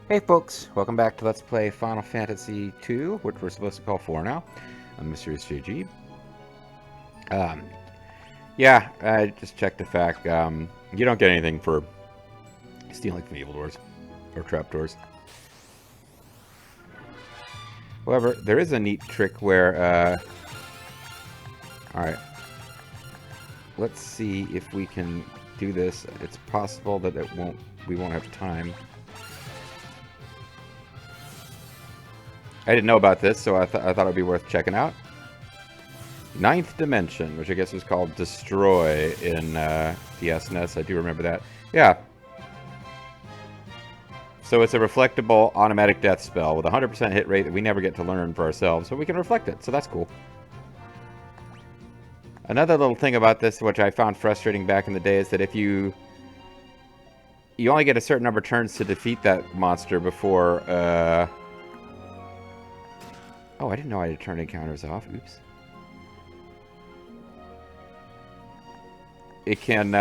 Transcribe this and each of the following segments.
Hey folks, welcome back to Let's Play Final Fantasy II, which we're supposed to call 4 now. I'm Mysterious JG. Um, yeah, I just checked the fact, you don't get anything for stealing from evil doors, or trapdoors. However, there is a neat trick where, alright, let's see if we can do this. It's possible that we won't have time. I didn't know about this, so I thought it would be worth checking out. Ninth Dimension, which I guess was called Destroy in the SNES. I do remember that. Yeah. So it's a reflectable automatic death spell with a 100% hit rate that we never get to learn for ourselves, so we can reflect it. So that's cool. Another little thing about this, which I found frustrating back in the day, is that if you only get a certain number of turns to defeat that monster before... Oh, I didn't know I had to turn encounters off. Oops. It can...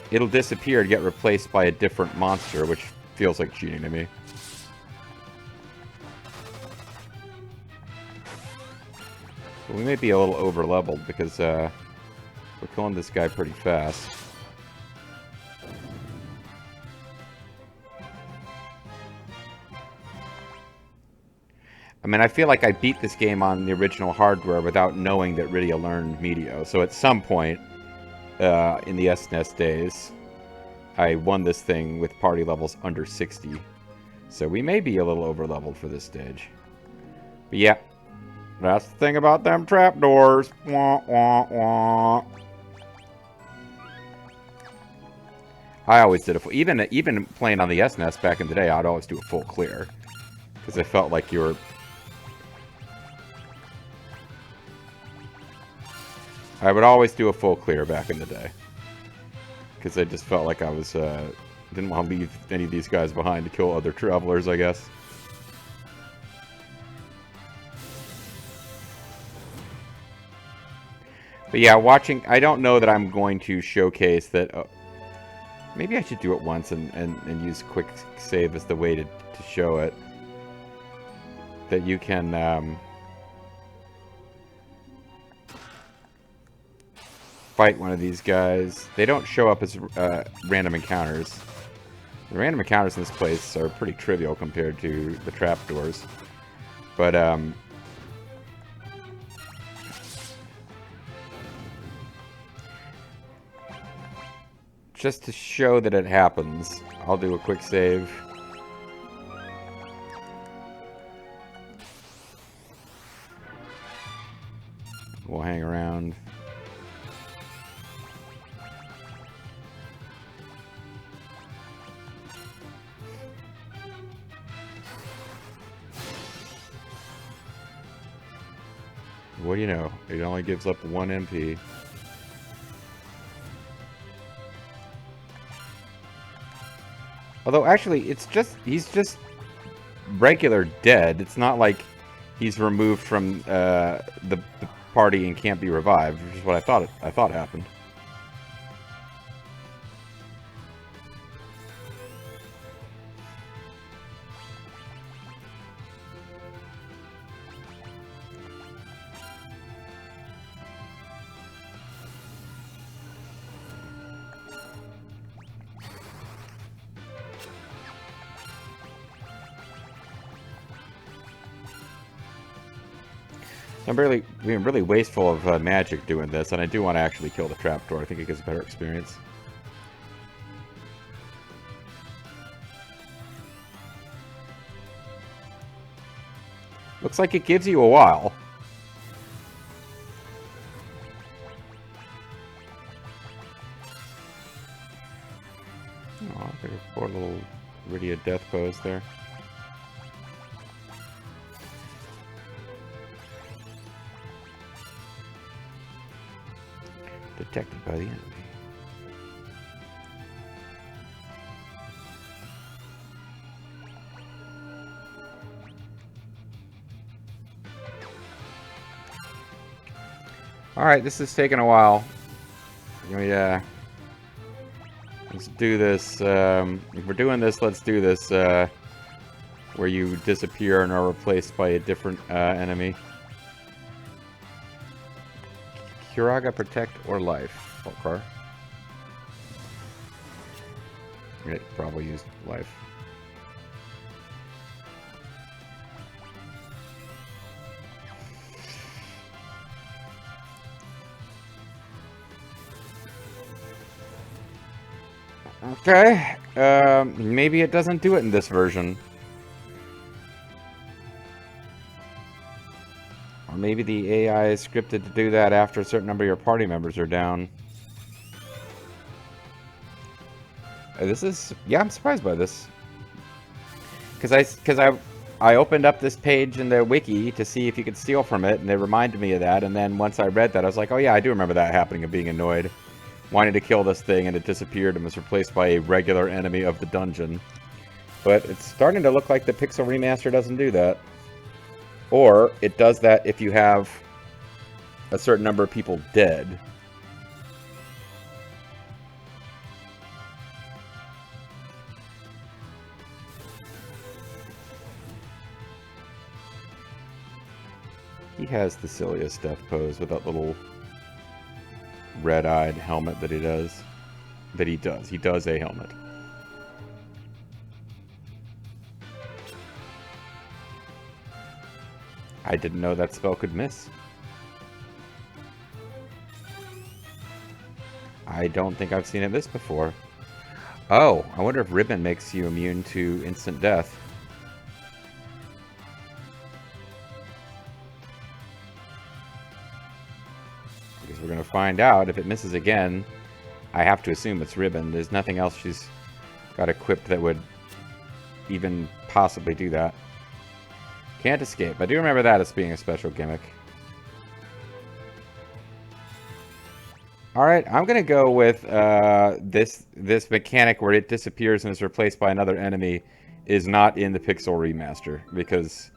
It'll disappear and get replaced by a different monster, which feels like cheating to me. But we may be a little over-leveled because we're killing this guy pretty fast. I mean, I feel like I beat this game on the original hardware without knowing that Rydia learned Meteo. So at some point in the SNES days, I won this thing with party levels under 60. So we may be a little over-leveled for this stage. But yeah, that's the thing about them trapdoors. Wah, wah, wah. I always did even playing on the SNES back in the day, I'd always do a full clear. Because I felt like you were... I would always do a full clear back in the day. Because I just felt like I was, didn't want to leave any of these guys behind to kill other travelers, I guess. But yeah, watching, I don't know that I'm going to showcase that, maybe I should do it once and use quick save as the way to show it. That you can, fight one of these guys. They don't show up as random encounters. The random encounters in this place are pretty trivial compared to the trapdoors. But, just to show that it happens, I'll do a quick save. We'll hang around. What do you know? It only gives up 1 MP. Although, actually, it's just... He's just regular dead. It's not like he's removed from the party and can't be revived, which is what I thought happened. I'm being really wasteful of magic doing this, and I do want to actually kill the trapdoor. I think it gives a better experience. Looks like it gives you a while. Oh, there's a poor little Rydia death pose there. Detected by the enemy. Alright, this is taking a while. Yeah. Let's do this. If we're doing this, let's do this. Where you disappear and are replaced by a different enemy. Curaga, Protect, or Life. Okay. It probably used Life. Okay. Maybe it doesn't do it in this version. Or maybe the AI is scripted to do that after a certain number of your party members are down. This is... Yeah, I'm surprised by this. Because I opened up this page in the wiki to see if you could steal from it, and it reminded me of that, and then once I read that, I was like, oh yeah, I do remember that happening, of being annoyed. Wanted to kill this thing, and it disappeared and was replaced by a regular enemy of the dungeon. But it's starting to look like the Pixel Remaster doesn't do that. Or, it does that if you have a certain number of people dead. He has the silliest death pose with that little red-eyed helmet that he does. He does a helmet. I didn't know that spell could miss. I don't think I've seen it miss before. Oh, I wonder if Ribbon makes you immune to instant death. Because we're going to find out. If it misses again, I have to assume it's Ribbon. There's nothing else she's got equipped that would even possibly do that. Can't escape. I do remember that as being a special gimmick. Alright, I'm going to go with this mechanic where it disappears and is replaced by another enemy is not in the Pixel Remaster, because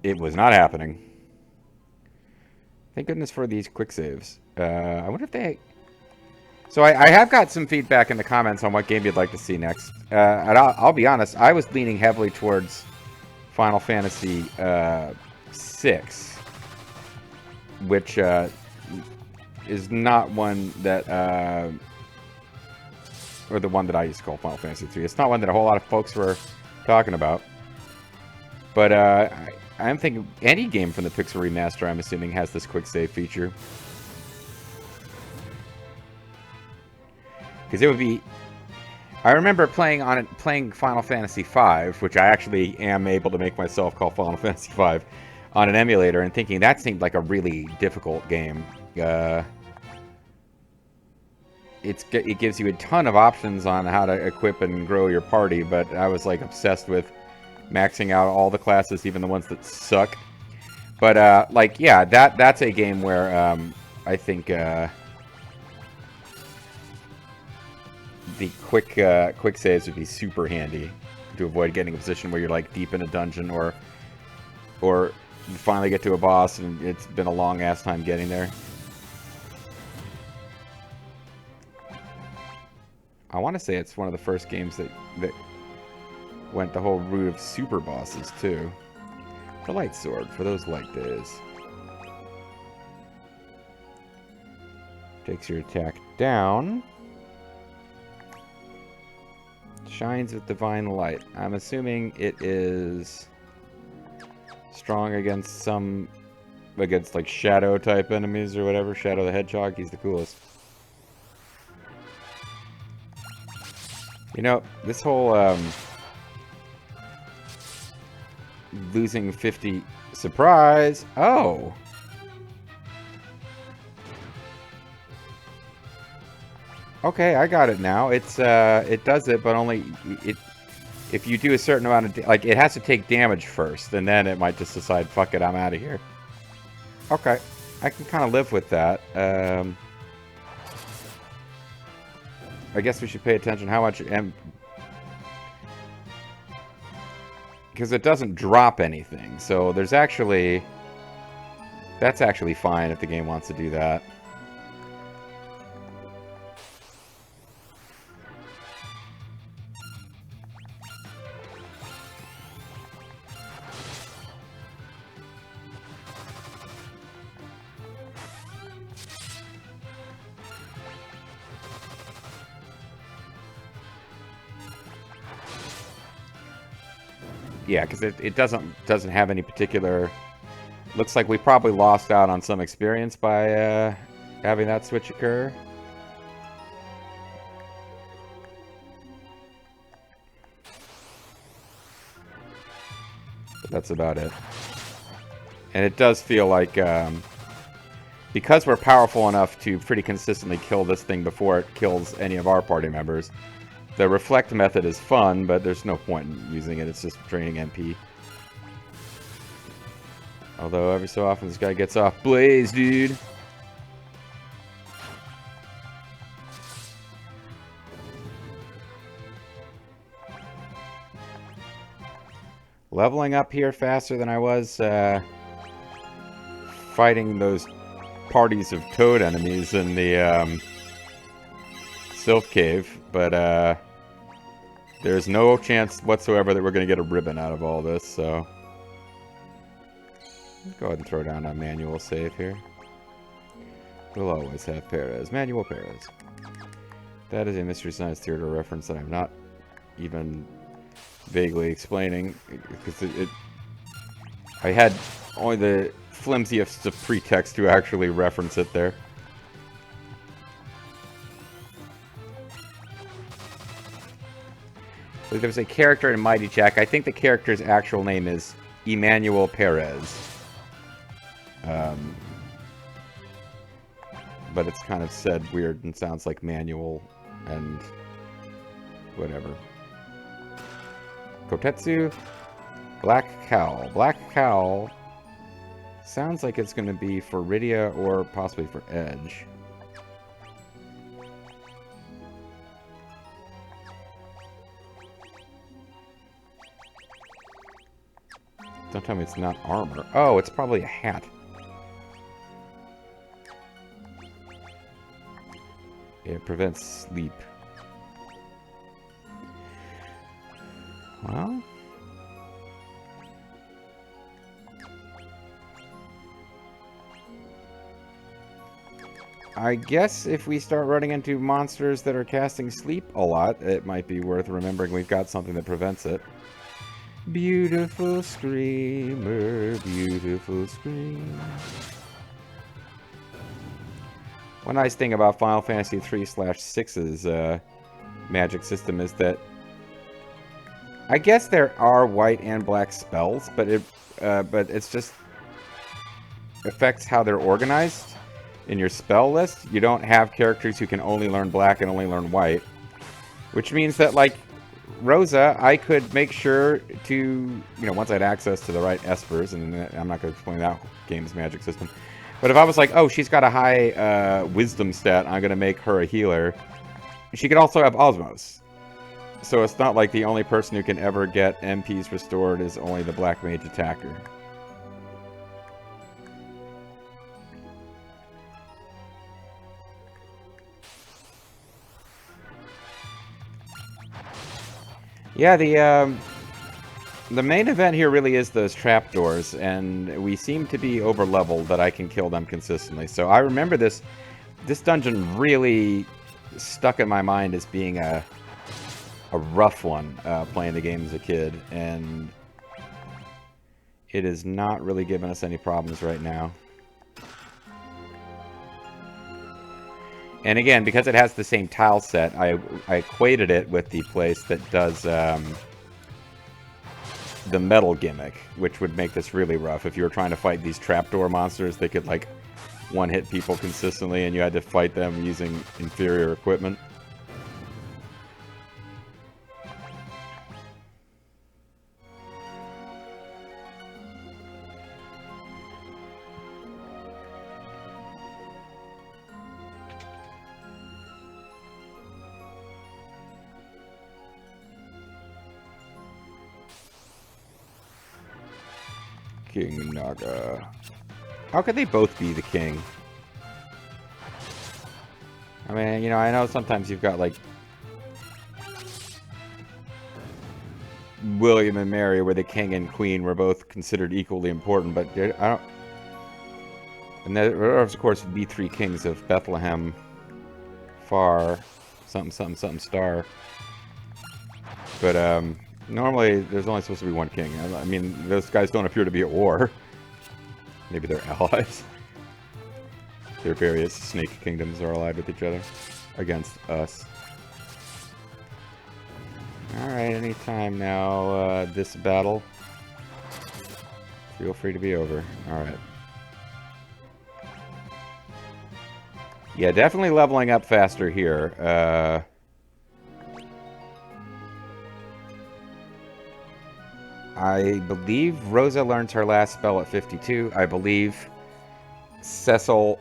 it was not happening. Thank goodness for these quick saves. I wonder if they... So I have got some feedback in the comments on what game you'd like to see next. And I'll be honest, I was leaning heavily towards Final Fantasy VI, which is not one that... or the one that I used to call Final Fantasy III. It's not one that a whole lot of folks were talking about. But I'm thinking any game from the Pixel Remaster, I'm assuming, has this quick save feature. Because it would be... I remember playing Final Fantasy V, which I actually am able to make myself call Final Fantasy V, on an emulator, and thinking that seemed like a really difficult game. It gives you a ton of options on how to equip and grow your party, but I was like obsessed with maxing out all the classes, even the ones that suck. But like, yeah, that's a game where I think the quick saves would be super handy to avoid getting a position where you're like deep in a dungeon, or you finally get to a boss and it's been a long ass time getting there. I want to say it's one of the first games that went the whole route of super bosses too. The light sword for those light days. Takes your attack down. Shines with divine light. I'm assuming it is strong against like shadow type enemies or whatever. Shadow the Hedgehog, he's the coolest. You know, this whole losing 50 surprise. Oh. Okay, I got it now. It does it, but only if you do a certain amount of like, it has to take damage first, and then it might just decide, fuck it, I'm out of here. Okay, I can kind of live with that. I guess we should pay attention how much because it doesn't drop anything. So there's actually, that's actually fine if the game wants to do that. Yeah, because it doesn't have any particular... Looks like we probably lost out on some experience by having that switch occur. But that's about it. And it does feel like, because we're powerful enough to pretty consistently kill this thing before it kills any of our party members, the reflect method is fun, but there's no point in using it. It's just draining MP. Although every so often this guy gets off Blaze, dude. Leveling up here faster than I was fighting those parties of toad enemies in the Sylph Cave, but there's no chance whatsoever that we're going to get a ribbon out of all this, so... Go ahead and throw down a manual save here. We'll always have Perez. Manuel Perez. That is a Mystery Science Theater reference that I'm not even vaguely explaining, because I had only the flimsiest of pretext to actually reference it there. So there was a character in Mighty Jack. I think the character's actual name is Emmanuel Perez. But it's kind of said weird and sounds like manual and whatever. Kotetsu, Black Cowl. Black Cowl sounds like it's going to be for Rydia or possibly for Edge. Don't tell me it's not armor. Oh, it's probably a hat. It prevents sleep. Well... I guess if we start running into monsters that are casting sleep a lot, it might be worth remembering we've got something that prevents it. Beautiful screamer, beautiful scream. One nice thing about Final Fantasy 3/6's magic system is that I guess there are white and black spells, but it's just affects how they're organized in your spell list. You don't have characters who can only learn black and only learn white, which means that, like Rosa, I could make sure to, once I had access to the right espers, and I'm not going to explain that game's magic system, but if I was like, oh, she's got a high wisdom stat, I'm going to make her a healer, she could also have Osmos. So it's not like the only person who can ever get MPs restored is only the Black Mage attacker. Yeah, the main event here really is those trapdoors, and we seem to be over-leveled that I can kill them consistently. So I remember this dungeon really stuck in my mind as being a rough one, playing the game as a kid, and it is not really giving us any problems right now. And again, because it has the same tile set, I equated it with the place that does the metal gimmick, which would make this really rough. If you were trying to fight these trapdoor monsters, they could, like, one-hit people consistently, and you had to fight them using inferior equipment. King Naga. How could they both be the king? I mean, I know sometimes you've got, like, William and Mary, where the king and queen were both considered equally important, but I don't... And there are, of course, would be three kings of Bethlehem, Far, something, something, something, Star. But, Normally, there's only supposed to be one king. I mean, those guys don't appear to be at war. Maybe they're allies. Their various snake kingdoms are allied with each other against us. Alright, anytime now, this battle. Feel free to be over. Alright. Yeah, definitely leveling up faster here. I believe Rosa learns her last spell at 52. I believe Cecil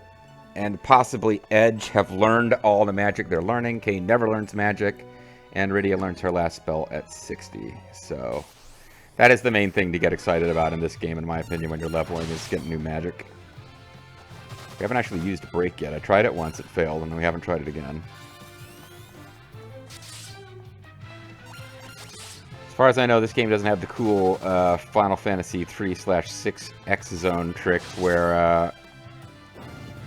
and possibly Edge have learned all the magic they're learning. Kay never learns magic. And Rydia learns her last spell at 60. So that is the main thing to get excited about in this game, in my opinion, when you're leveling, is getting new magic. We haven't actually used Break yet. I tried it once, it failed, and we haven't tried it again. As far as I know, this game doesn't have the cool Final Fantasy 3/6 X Zone trick where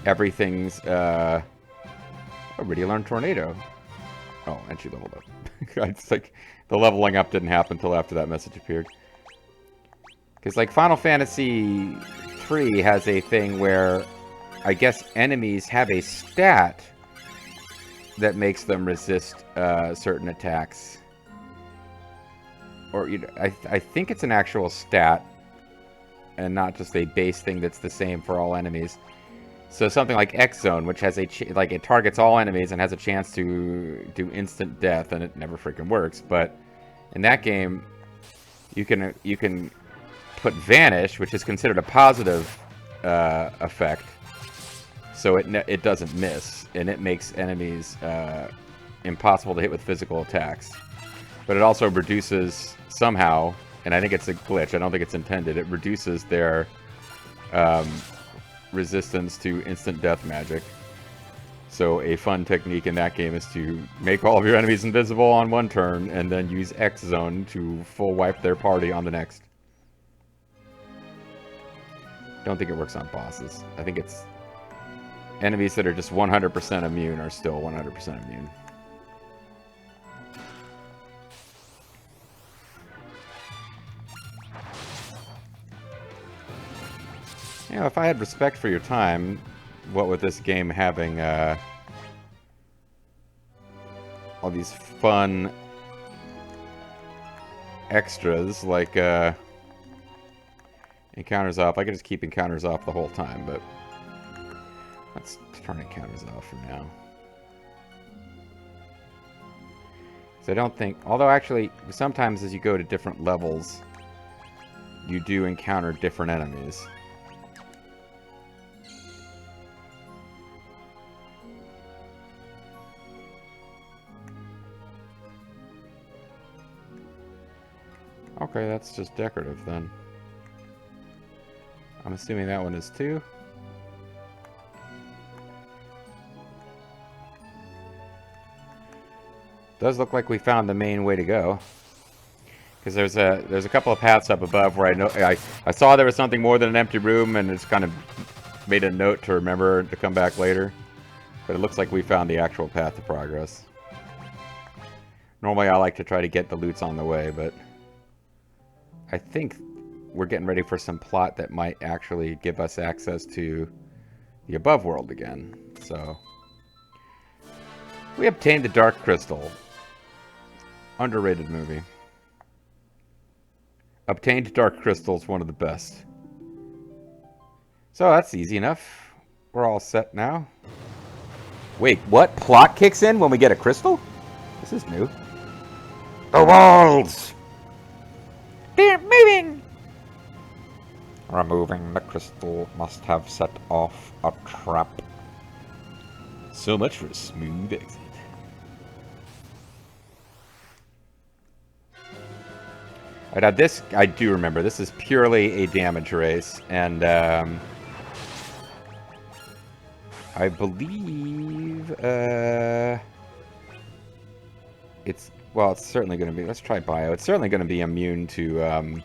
everything's... Oh, Rydia learned Tornado. Oh, and she leveled up. It's like the leveling up didn't happen until after that message appeared. Because like Final Fantasy 3 has a thing where I guess enemies have a stat that makes them resist certain attacks. Or I think it's an actual stat and not just a base thing that's the same for all enemies. So something like X Zone, which has like it targets all enemies and has a chance to do instant death, and it never freaking works. But in that game, you can put Vanish, which is considered a positive effect, so it doesn't miss, and it makes enemies impossible to hit with physical attacks. But it also reduces somehow, and I think it's a glitch. I don't think it's intended. It reduces their resistance to instant death magic. So a fun technique in that game is to make all of your enemies invisible on one turn and then use X Zone to full wipe their party on the next. Don't think it works on bosses. I think it's enemies that are just 100% immune are still 100% immune. You know, if I had respect for your time, what with this game having all these fun extras like encounters off. I could just keep encounters off the whole time, but let's turn encounters off for now. So I don't think, although actually sometimes as you go to different levels, you do encounter different enemies. Okay, that's just decorative then. I'm assuming that one is too. Does look like we found the main way to go. Because there's a couple of paths up above where I saw there was something more than an empty room, and it's kind of made a note to remember to come back later. But it looks like we found the actual path to progress. Normally I like to try to get the loots on the way, but I think we're getting ready for some plot that might actually give us access to the above world again. So we obtained the Dark Crystal. Underrated movie. Obtained Dark Crystal is one of the best. So that's easy enough. We're all set now. Wait, what? Plot kicks in when we get a crystal? This is new. The walls! They're moving! Removing the crystal must have set off a trap. So much for a smooth exit. Alright, now this, I do remember, this is purely a damage race, and I believe it's, well, it's certainly going to be, let's try bio, it's certainly going to be immune to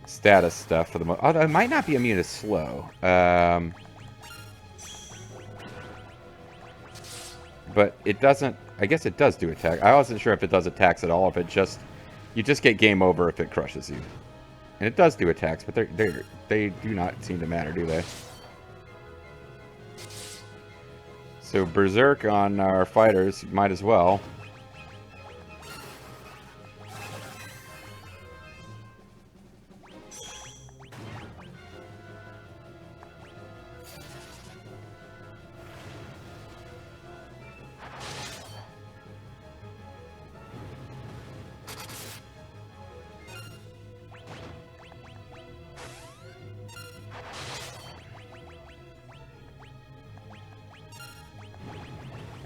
status stuff for the most, although it might not be immune to slow. But it doesn't, I guess it does do attack. I wasn't sure if it does attacks at all, if it just You just get game over if it crushes you. And it does do attacks, but they do not seem to matter, do they? So Berserk on our fighters, might as well.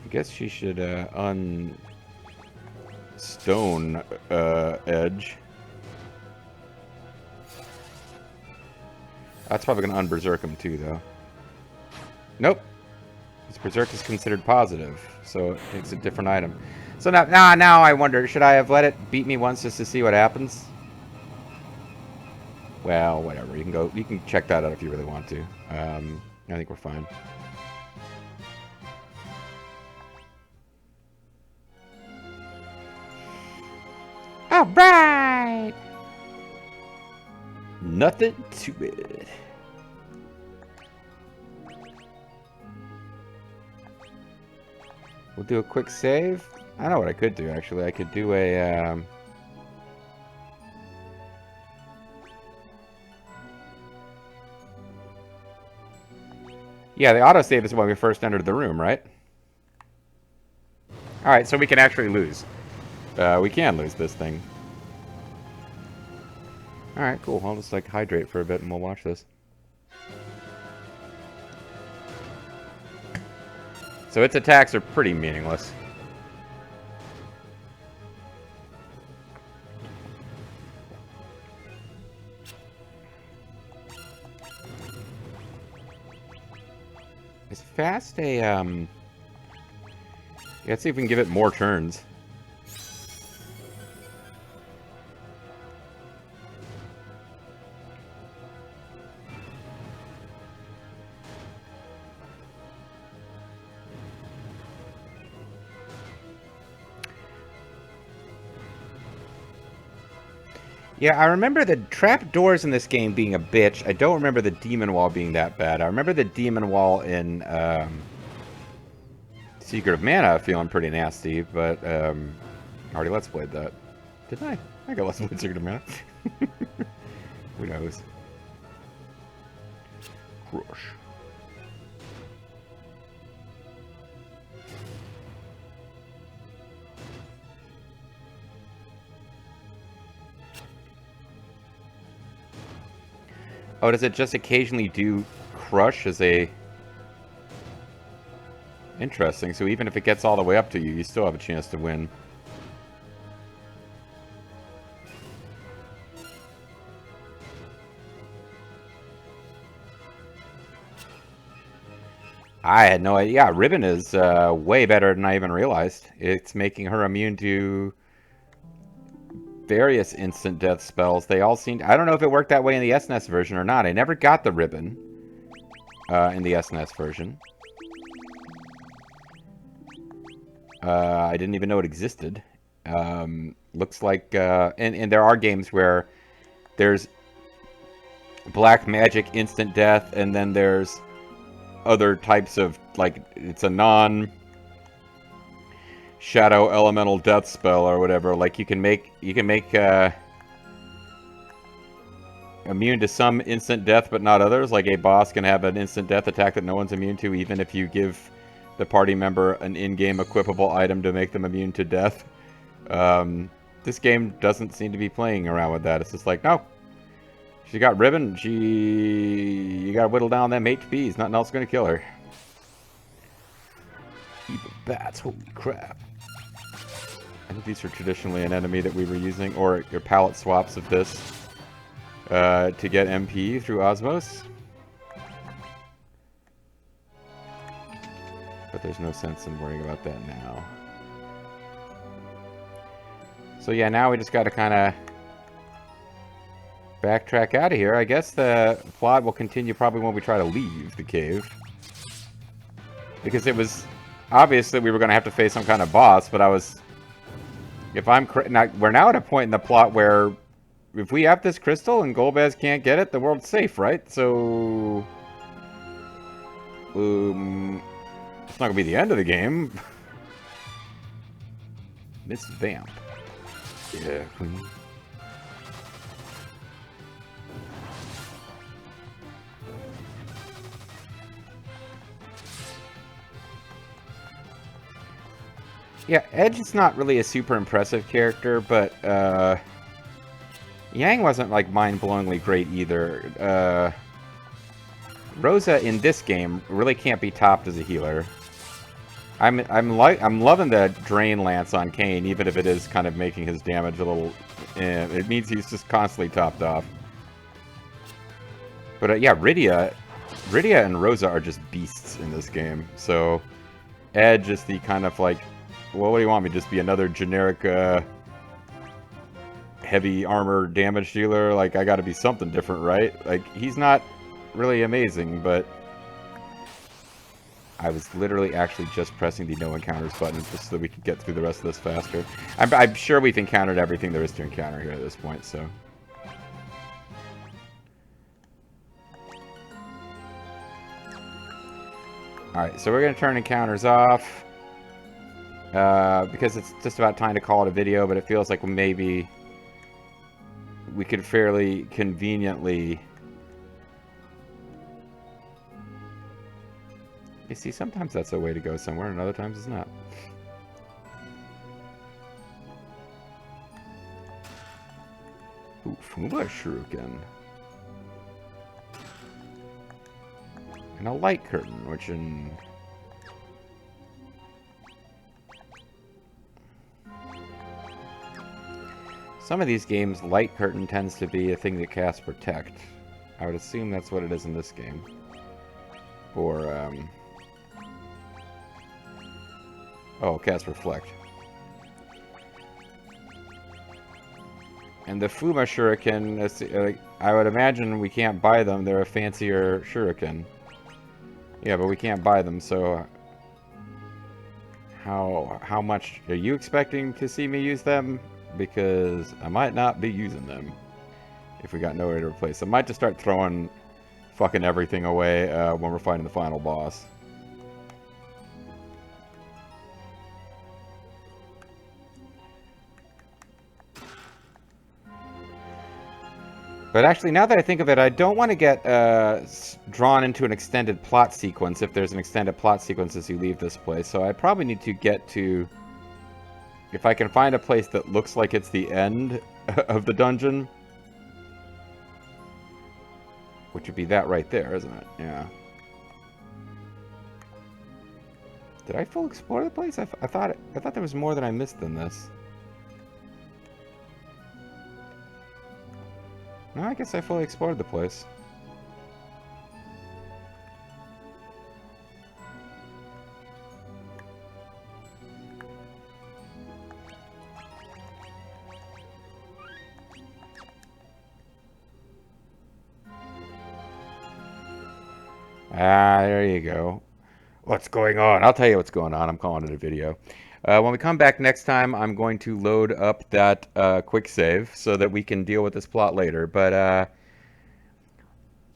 I guess she should unstone edge. That's probably going to unberserk him too, though. Nope. His berserk is considered positive, so it's a different item. So now I wonder, should I have let it beat me once just to see what happens? Well, whatever. You can check that out if you really want to. I think we're fine. All right. Nothing to it. We'll do a quick save. I know what I could do, actually. I could do a... Yeah, the autosave is when we first entered the room, right? Alright, so we can actually lose. We can lose this thing. Alright, cool. I'll just, like, hydrate for a bit and we'll watch this. So its attacks are pretty meaningless. Is fast a, let's see if we can give it more turns. Yeah, I remember the trapdoors in this game being a bitch. I don't remember the demon wall being that bad. I remember the demon wall in Secret of Mana feeling pretty nasty, but I already Let's Played that. Didn't I? I got Let's Played Secret of Mana. Who knows? Crush. Oh, does it just occasionally do crush as a... Interesting. So even if it gets all the way up to you, you still have a chance to win. I had no idea. Yeah, Ribbon is way better than I even realized. It's making her immune to various instant death spells. They all seem... I don't know if it worked that way in the SNES version or not. I never got the Ribbon in the SNES version. I didn't even know it existed. Looks like... and there are games where there's black magic instant death, and then there's other types of, like, it's a non-shadow elemental death spell or whatever. Like, you can make immune to some instant death but not others. Like, a boss can have an instant death attack that no one's immune to, even if you give the party member an in-game equipable item to make them immune to death. This game doesn't seem to be playing around with that. It's just like, no. She got Ribbon. You gotta whittle down them HPs. Nothing else is gonna kill her. Evil bats, holy crap. I think these are traditionally an enemy that we were using, or your palette swaps of this, to get MP through Osmos. But there's no sense in worrying about that now. So yeah, now we just gotta kind of backtrack out of here. I guess the plot will continue probably when we try to leave the cave. Because it was obvious that we were going to have to face some kind of boss, but I was If I'm we're now at a point in the plot where if we have this crystal and Golbez can't get it, the world's safe, right? So, it's not gonna be the end of the game. Miss Vamp. Yeah, queen. Yeah, Edge is not really a super impressive character, but Yang wasn't like mind-blowingly great either. Rosa in this game really can't be topped as a healer. I'm loving the Drain Lance on Kayn, even if it is kind of making his damage a little. It means he's just constantly topped off. But yeah, Rydia and Rosa are just beasts in this game. So Edge is the kind of like, well, what do you want me to just be another generic heavy armor damage dealer? Like, I got to be something different, right? Like, he's not really amazing, but I was literally actually just pressing the no encounters button just so that we could get through the rest of this faster. I'm sure we've encountered everything there is to encounter here at this point, so. Alright, so we're going to turn encounters off. Because it's just about time to call it a video, but it feels like maybe we could fairly conveniently... You see, sometimes that's a way to go somewhere, and other times it's not. Ooh, Fuma Shuriken. And a light curtain, which in... Some of these games, light curtain tends to be a thing that casts Protect. I would assume that's what it is in this game. Or, oh, cast Reflect. And the Fuma Shuriken, I would imagine we can't buy them. They're a fancier Shuriken. Yeah, but we can't buy them, so... How much are you expecting to see me use them? Because I might not be using them if we got nowhere to replace them. I might just start throwing fucking everything away when we're fighting the final boss. But actually, now that I think of it, I don't want to get drawn into an extended plot sequence if there's an extended plot sequence as you leave this place. So I probably need to get to... If I can find a place that looks like it's the end of the dungeon. Which would be that right there, isn't it? Yeah. Did I full explore the place? I thought there was more that I missed than this. No, I guess I fully explored the place. Ah, there you go. What's going on? I'll tell you what's going on. I'm calling it a video. When we come back next time, I'm going to load up that quick save so that we can deal with this plot later. But,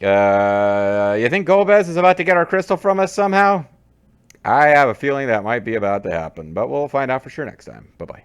you think Golbez is about to get our crystal from us somehow? I have a feeling that might be about to happen, but we'll find out for sure next time. Bye-bye.